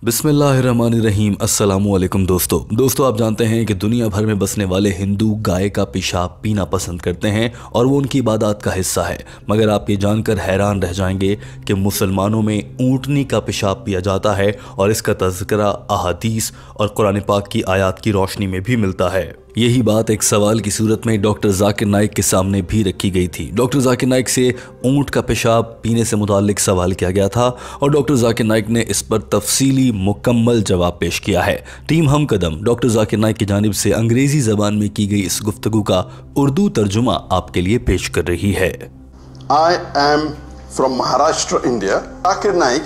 बिस्मिल्लाहिर्रहमानिर्रहीम। अस्सलामुअलैकुम दोस्तों आप जानते हैं कि दुनिया भर में बसने वाले हिंदू गाय का पेशाब पीना पसंद करते हैं और वो उनकी इबादत का हिस्सा है। मगर आप ये जानकर हैरान रह जाएंगे कि मुसलमानों में ऊँटनी का पेशाब पिया जाता है और इसका तज़किरा अहादीस और कुरान पाक की आयत की रोशनी में भी मिलता है। यही बात एक सवाल की सूरत में डॉक्टर जाकिर नाइक के सामने भी रखी गई थी। डॉक्टर जाकिर नाइक से ऊँट का पेशाब पीने से मुताल्लिक सवाल किया गया था और डॉक्टर जाकिर नाइक ने इस पर तफसीली मुकम्मल जवाब पेश किया है। टीम हम कदम डॉक्टर जाकिर नाइक की जानिब से अंग्रेजी ज़बान में की गई इस गुफ्तगू का उर्दू तर्जुमा आपके लिए पेश कर रही है। I am from Maharashtra, India. Zakir Naik,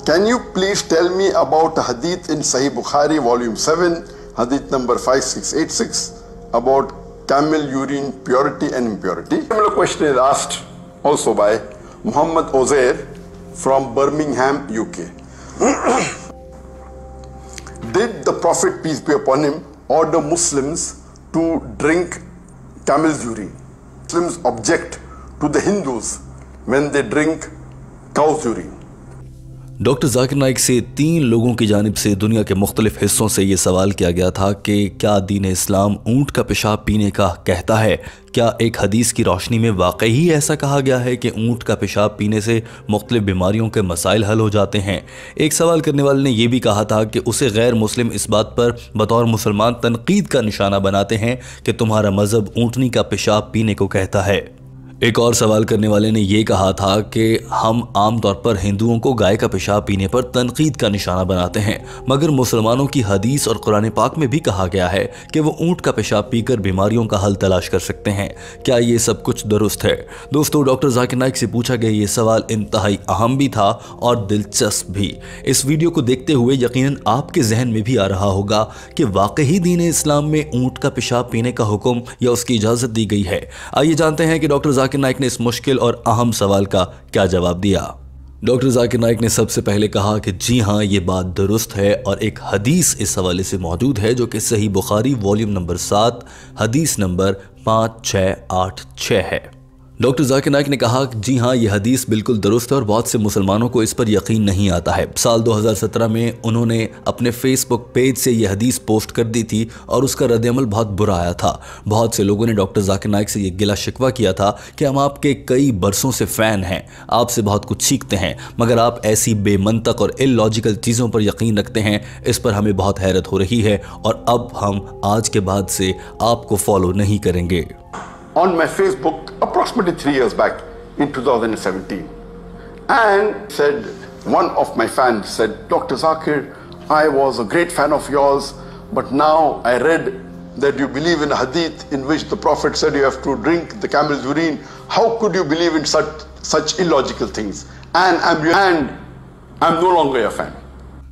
can you please tell me about a hadith in Sahih Bukhari, volume 7, hadith number 5686, about camel urine purity and impurity? Similar question is asked also by Muhammad Ozair from Birmingham, UK. Did the Prophet, peace be upon him, order Muslims to drink camel's urine? Muslims object to the Hindus when they drink cow's urine. Doctor Zakir Naik से 3 लोगों की जानिब से दुनिया के मुख्तलिफ हिस्सों से ये सवाल किया गया था कि क्या दीन इस्लाम ऊँट का पेशाब पीने का कहता है? क्या एक हदीस की रोशनी में वाकई ही ऐसा कहा गया है कि ऊँट का पेशाब पीने से मुख्तलिफ बीमारियों के मसाइल हल हो जाते हैं? एक सवाल करने वाले ने यह भी कहा था कि उसे गैर मुस्लिम इस बात पर बतौर मुसलमान तनकीद का निशाना बनाते हैं कि तुम्हारा मज़हब ऊँटनी का पेशाब पीने को कहता है। एक और सवाल करने वाले ने यह कहा था कि हम आम तौर पर हिंदुओं को गाय का पेशाब पीने पर तनकीद का निशाना बनाते हैं, मगर मुसलमानों की हदीस और कुरान पाक में भी कहा गया है कि वो ऊँट का पेशाब पीकर बीमारियों का हल तलाश कर सकते हैं। क्या ये सब कुछ दुरुस्त है? दोस्तों, डॉक्टर जाकिर नाइक से पूछा गया ये सवाल इंतहाई अहम भी था और दिलचस्प भी। इस वीडियो को देखते हुए यकीनन आपके जहन में भी आ रहा होगा कि वाकई दीन इस्लाम में ऊँट का पेशाब पीने का हुक्म या उसकी इजाज़त दी गई है। आइए जानते हैं कि डॉक्टर जाकिर नाइक ने इस मुश्किल और अहम सवाल का क्या जवाब दिया। डॉक्टर जाकिर नाइक ने सबसे पहले कहा कि जी हाँ, ये बात दुरुस्त है और एक हदीस इस हवाले से मौजूद है जो कि सही बुखारी वॉल्यूम नंबर 7 हदीस नंबर 5686 है। डॉक्टर जाकिर नाइक ने कहा कि जी हाँ, ये हदीस बिल्कुल दुरुस्त है और बहुत से मुसलमानों को इस पर यकीन नहीं आता है। साल 2017 में उन्होंने अपने फेसबुक पेज से ये हदीस पोस्ट कर दी थी और उसका रद्द-ए-अमल बहुत बुरा आया था। बहुत से लोगों ने डॉक्टर जाकिर नाइक से ये गिला शिकवा किया था कि हम आपके कई बरसों से फ़ैन हैं, आपसे बहुत कुछ सीखते हैं, मगर आप ऐसी बेमंतक और इलॉजिकल चीज़ों पर यकीन रखते हैं। इस पर हमें बहुत हैरत हो रही है और अब हम आज के बाद से आपको फॉलो नहीं करेंगे। On my Facebook approximately 3 years back in 2017, and said, one of my fans said, Dr. Zakir, I was a great fan of yours, but now I read that you believe in a hadith in which the Prophet said you have to drink the camel's urine. How could you believe in such illogical things? And I'm no longer your fan.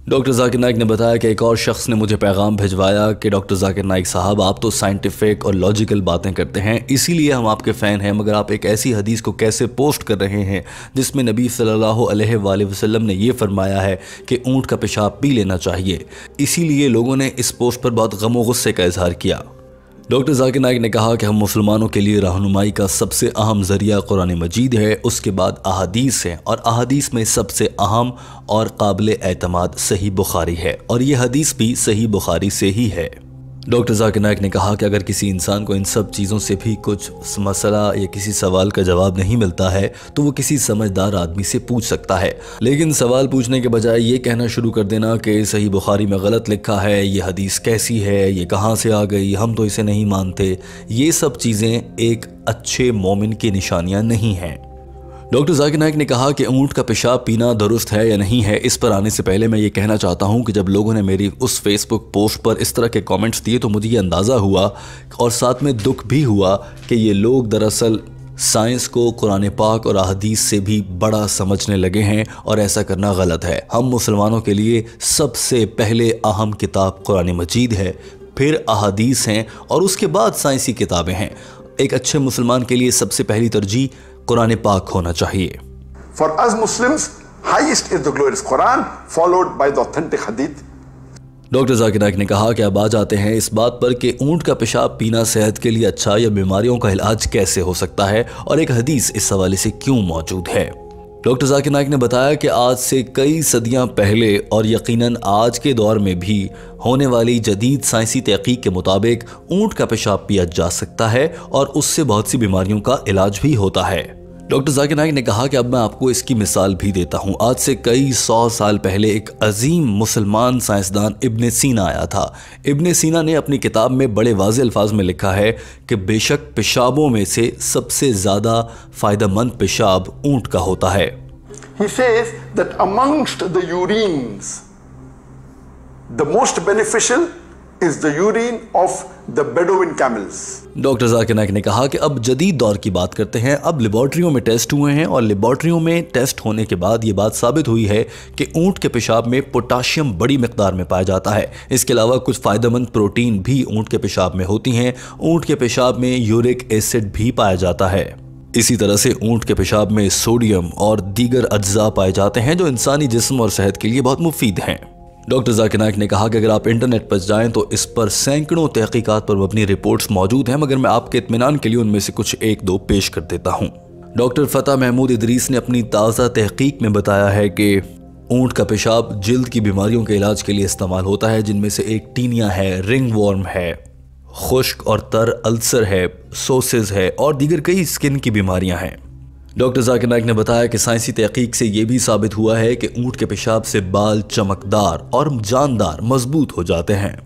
Doctor Zakir Naik ने बताया कि एक और शख्स ने मुझे पैगाम भिजवाया कि डॉक्टर जाकिर नाइक साहब, आप तो साइंटिफिक और लॉजिकल बातें करते हैं, इसीलिए हम आपके फ़ैन हैं, मगर आप एक ऐसी हदीस को कैसे पोस्ट कर रहे हैं जिसमें नबी सल्लल्लाहु अलैहि वसल्लम ने यह फरमाया है कि ऊँट का पेशाब पी लेना चाहिए। इसीलिए लोगों ने इस पोस्ट पर बहुत गम और गुस्से का इजहार किया। डॉक्टर जाकिर नाइक ने कहा कि हम मुसलमानों के लिए रहनुमाई का सबसे अहम ज़रिया कुरान मजीद है, उसके बाद अहादीस है और अहादीस में सबसे अहम और काबिल एतमाद सही बुखारी है और ये हदीस भी सही बुखारी से ही है। डॉक्टर जाकिर नाइक ने कहा कि अगर किसी इंसान को इन सब चीज़ों से भी कुछ मसला या किसी सवाल का जवाब नहीं मिलता है तो वो किसी समझदार आदमी से पूछ सकता है, लेकिन सवाल पूछने के बजाय ये कहना शुरू कर देना कि सही बुखारी में गलत लिखा है, ये हदीस कैसी है, ये कहाँ से आ गई, हम तो इसे नहीं मानते, ये सब चीज़ें एक अच्छे मोमिन की निशानियाँ नहीं हैं। डॉक्टर जाकिर नाइक ने कहा कि ऊँट का पेशाब पीना दुरुस्त है या नहीं है, इस पर आने से पहले मैं ये कहना चाहता हूँ कि जब लोगों ने मेरी उस फेसबुक पोस्ट पर इस तरह के कमेंट्स दिए तो मुझे ये अंदाज़ा हुआ और साथ में दुख भी हुआ कि ये लोग दरअसल साइंस को कुरान पाक और अहादीस से भी बड़ा समझने लगे हैं और ऐसा करना गलत है। हम मुसलमानों के लिए सबसे पहले अहम किताब कुरान मजीद है, फिर अहादीस हैं और उसके बाद साइंसी किताबें हैं। एक अच्छे मुसलमान के लिए सबसे पहली तरजीह कुरान पाक होना चाहिए। For us Muslims, highest is the glorious Quran, followed by the authentic hadith. Doctor Zakir Naik ने कहा कि अब आ जाते हैं इस बात पर कि ऊँट का पेशाब पीना सेहत के लिए अच्छा या बीमारियों का इलाज कैसे हो सकता है और एक हदीस इस हवाले से क्यों मौजूद है। डॉक्टर जाकिर नाइक ने बताया कि आज से कई सदियां पहले और यकीनन आज के दौर में भी होने वाली जदीद साइंसी तहकीक के मुताबिक ऊंट का पेशाब पिया जा सकता है और उससे बहुत सी बीमारियों का इलाज भी होता है। डॉक्टर जाकिर नाइक ने कहा कि अब मैं आपको इसकी मिसाल भी देता हूँ। आज से कई 100 साल पहले एक अजीम मुसलमान साइंसदान इब्ने सीना आया था। इब्ने सीना ने अपनी किताब में बड़े वाज़ेह अल्फाज में लिखा है कि बेशक पेशाबों में से सबसे ज़्यादा फ़ायदेमंद पेशाब ऊँट का होता है। He says that amongst the urines, the most beneficial is the urine of the Bedouin camels. Doctor Zakir Naik ने कहा कि अब जदीद दौर की बात करते हैं। अब लेबॉर्ट्रियों में टेस्ट हुए हैं और लेबॉर्ट्रियों में टेस्ट होने के बाद ये बात साबित हुई है कि ऊंट के पेशाब में पोटाशियम बड़ी मिकदार में पाया जाता है। इसके अलावा कुछ फ़ायदेमंद प्रोटीन भी ऊंट के पेशाब में होती हैं। ऊंट के पेशाब में यूरिक एसिड भी पाया जाता है। इसी तरह से ऊंट के पेशाब में सोडियम और दीगर अज्जा पाए जाते हैं जो इंसानी जिस्म और सेहत के लिए बहुत मुफीद हैं। डॉक्टर जाकिर नाइक ने कहा कि अगर आप इंटरनेट पर जाएं तो इस पर सैकड़ों तहकीकात पर मबनी रिपोर्ट्स मौजूद हैं, मगर मैं आपके इत्मीनान के लिए उनमें से कुछ एक दो पेश कर देता हूं। डॉक्टर फतेह महमूद इदरीस ने अपनी ताज़ा तहकीक में बताया है कि ऊंट का पेशाब जिल्द की बीमारियों के इलाज के लिए इस्तेमाल होता है, जिनमें से एक टीनिया है, रिंग वॉर्म है, खुश्क और तर अल्सर है, सोसिस है और दीगर कई स्किन की बीमारियां हैं। डॉक्टर जाकिर नाइक ने बताया कि साइंसी तहकीक से यह भी साबित हुआ है कि ऊंट के पेशाब से बाल चमकदार और जानदार मजबूत हो जाते हैं।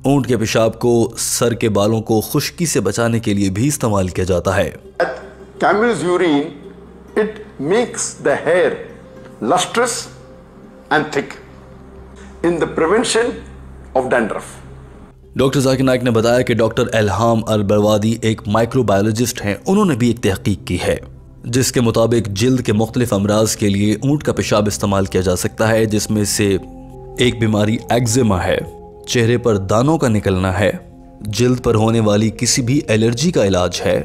ऊंट के पेशाब को सर के बालों को खुश्की से बचाने के लिए भी इस्तेमाल किया जाता है। Camel's urine, it makes the hair lustrous and thick in the prevention of dandruff. Doctor Zakir Naik ने बताया कि डॉक्टर इल्हाम अल-बरवादी एक माइक्रोबायोलॉजिस्ट हैं। उन्होंने भी एक तहकीक की है जिसके मुताबिक जिल्द के मुख्तलिफ अमराज के लिए ऊंट का पेशाब इस्तेमाल किया जा सकता है, जिसमें से एक बीमारी एक्जिमा है, चेहरे पर दानों का निकलना है, जिल्द पर होने वाली किसी भी एलर्जी का इलाज है,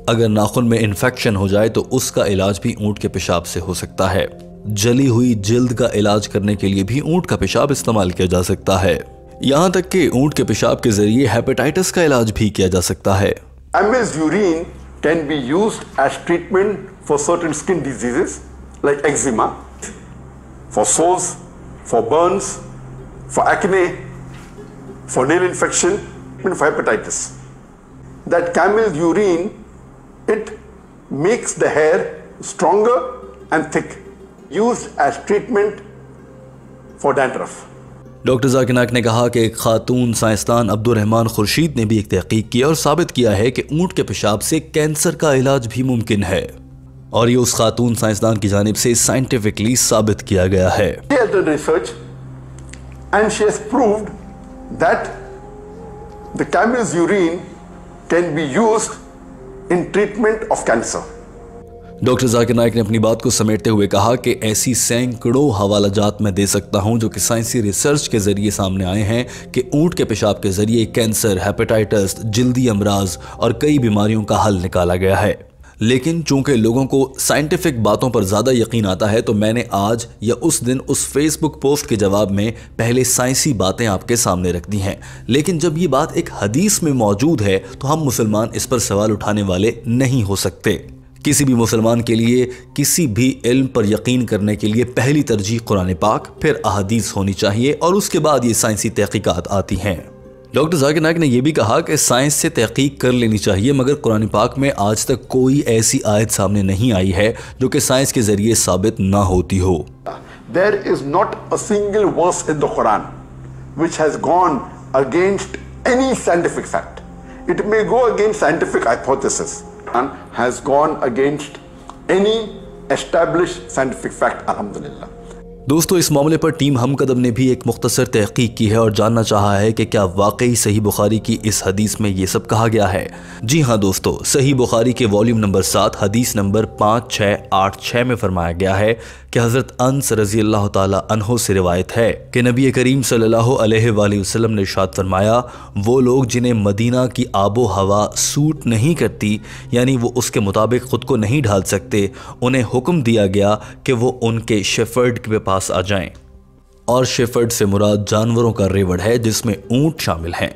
अगर नाखून में इन्फेक्शन हो जाए तो उसका इलाज भी ऊंट के पेशाब से हो सकता है, जली हुई जिल्द का इलाज करने के लिए भी ऊंट का पेशाब इस्तेमाल किया जा सकता है, यहाँ तक कि ऊंट के पेशाब के जरिए हेपेटाइटिस का इलाज भी किया जा सकता है। Camel's urine can be used as treatment for certain skin diseases like eczema, for sores, for burns, for acne, for nail infection, and for hepatitis. That camel's urine, it makes the hair stronger and thick, used as treatment for dandruff. Doctor Zakir Naik ने कहा कि एक खातून साइंसदान Abdurrahman Khurshid ने भी एक तहकीक की और साबित किया है कि ऊंट के पेशाब से कैंसर का इलाज भी मुमकिन है, और ये उस खातून साइंसदान की जानिब से साइंटिफिकली साबित किया गया है। She has done research and she has proved that the camel's urine can be used in treatment of cancer. Doctor Zakir Naik ने अपनी बात को समेटते हुए कहा कि ऐसी सैकड़ों हवालाजात मैं दे सकता हूं जो कि साइंसी रिसर्च के जरिए सामने आए हैं कि ऊंट के पेशाब के जरिए कैंसर, हेपेटाइटिस, जिल्दी अमराज और कई बीमारियों का हल निकाला गया है। लेकिन चूंकि लोगों को साइंटिफिक बातों पर ज़्यादा यकीन आता है तो मैंने आज या उस दिन उस फेसबुक पोस्ट के जवाब में पहले साइंसी बातें आपके सामने रख दी हैं। लेकिन जब ये बात एक हदीस में मौजूद है तो हम मुसलमान इस पर सवाल उठाने वाले नहीं हो सकते। किसी भी मुसलमान के लिए किसी भी इल्म पर यकीन करने के लिए पहली तरजीह कुरान पाक, फिर अहादीस होनी चाहिए और उसके बाद ये साइंसी तहकीकात आती हैं। डॉक्टर जाकिर नाइक ने यह भी कहा कि साइंस से तहकीक कर लेनी चाहिए, मगर कुरान पाक में आज तक कोई ऐसी आयत सामने नहीं आई है जो कि साइंस के जरिए साबित ना होती हो। There is not a single verse in the Quran which has gone against any scientific fact. It may go against scientific hypothesis. Has gone against any established scientific fact, alhamdulillah. दोस्तों, इस मामले पर टीम हमकदम ने भी एक मुख्तसर तहकीक की है और जानना चाहा है कि क्या वाकई सही बुखारी की इस हदीस में ये सब कहा गया है। जी हाँ दोस्तों, सही बुखारी के वॉल्यूम नंबर 7 हदीस नंबर 5686 में फरमाया गया है कि हज़रत अनस रज़ी अल्लाह ताला अन्हो से रिवायत है कि नबी करीम सल्लल्लाहु अलैहि वसल्लम ने इरशाद फरमाया, वो लोग जिन्हें मदीना की आबो हवा सूट नहीं करती, यानी वो उसके मुताबिक ख़ुद को नहीं ढाल सकते, उन्हें हुक्म दिया गया कि वो उनके शेफर्ड के पास आ जाएं। और शेफर्ड से मुराद जानवरों का रेवड़ है जिसमें ऊंट शामिल हैं।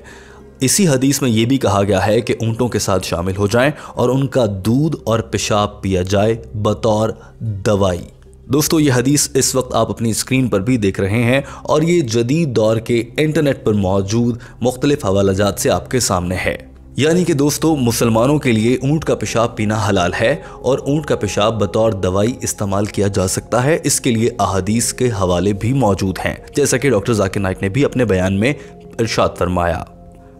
इसी हदीस में यह भी कहा गया है कि ऊंटों के साथ शामिल हो जाएं और उनका दूध और पेशाब पिया जाए बतौर दवाई। दोस्तों ये हदीस इस वक्त आप अपनी स्क्रीन पर भी देख रहे हैं और ये जदीद दौर के इंटरनेट पर मौजूद मुख्तलिफ हवालाजात से आपके सामने है। यानी कि दोस्तों मुसलमानों के लिए ऊंट का पेशाब पीना हलाल है और ऊंट का पेशाब बतौर दवाई इस्तेमाल किया जा सकता है। इसके लिए अहादीस के हवाले भी मौजूद हैं, जैसा कि डॉक्टर जाकिर नाइक ने भी अपने बयान में इरशाद फरमाया।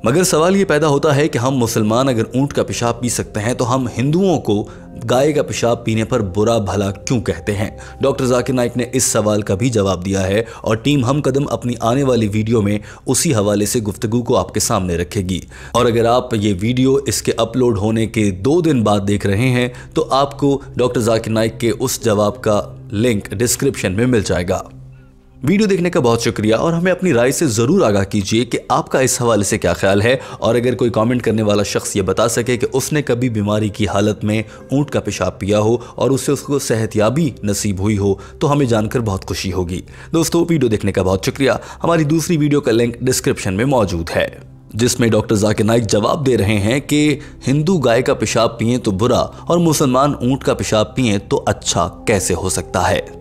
मगर सवाल ये पैदा होता है कि हम मुसलमान अगर ऊंट का पेशाब पी सकते हैं तो हम हिंदुओं को गाय का पेशाब पीने पर बुरा भला क्यों कहते हैं। डॉक्टर जाकिर नाइक ने इस सवाल का भी जवाब दिया है और टीम हम कदम अपनी आने वाली वीडियो में उसी हवाले से गुफ्तगू को आपके सामने रखेगी। और अगर आप ये वीडियो इसके अपलोड होने के 2 दिन बाद देख रहे हैं तो आपको डॉक्टर जाकिर नाइक के उस जवाब का लिंक डिस्क्रिप्शन में मिल जाएगा। वीडियो देखने का बहुत शुक्रिया और हमें अपनी राय से ज़रूर आगाह कीजिए कि आपका इस हवाले से क्या ख्याल है। और अगर कोई कमेंट करने वाला शख्स ये बता सके कि उसने कभी बीमारी की हालत में ऊंट का पेशाब पिया हो और उससे उसको सेहतयाबी नसीब हुई हो तो हमें जानकर बहुत खुशी होगी। दोस्तों वीडियो देखने का बहुत शुक्रिया। हमारी दूसरी वीडियो का लिंक डिस्क्रिप्शन में मौजूद है जिसमें डॉक्टर जाकिर नाइक जवाब दे रहे हैं कि हिंदू गाय का पेशाब पिए तो बुरा और मुसलमान ऊंट का पेशाब पिए तो अच्छा कैसे हो सकता है।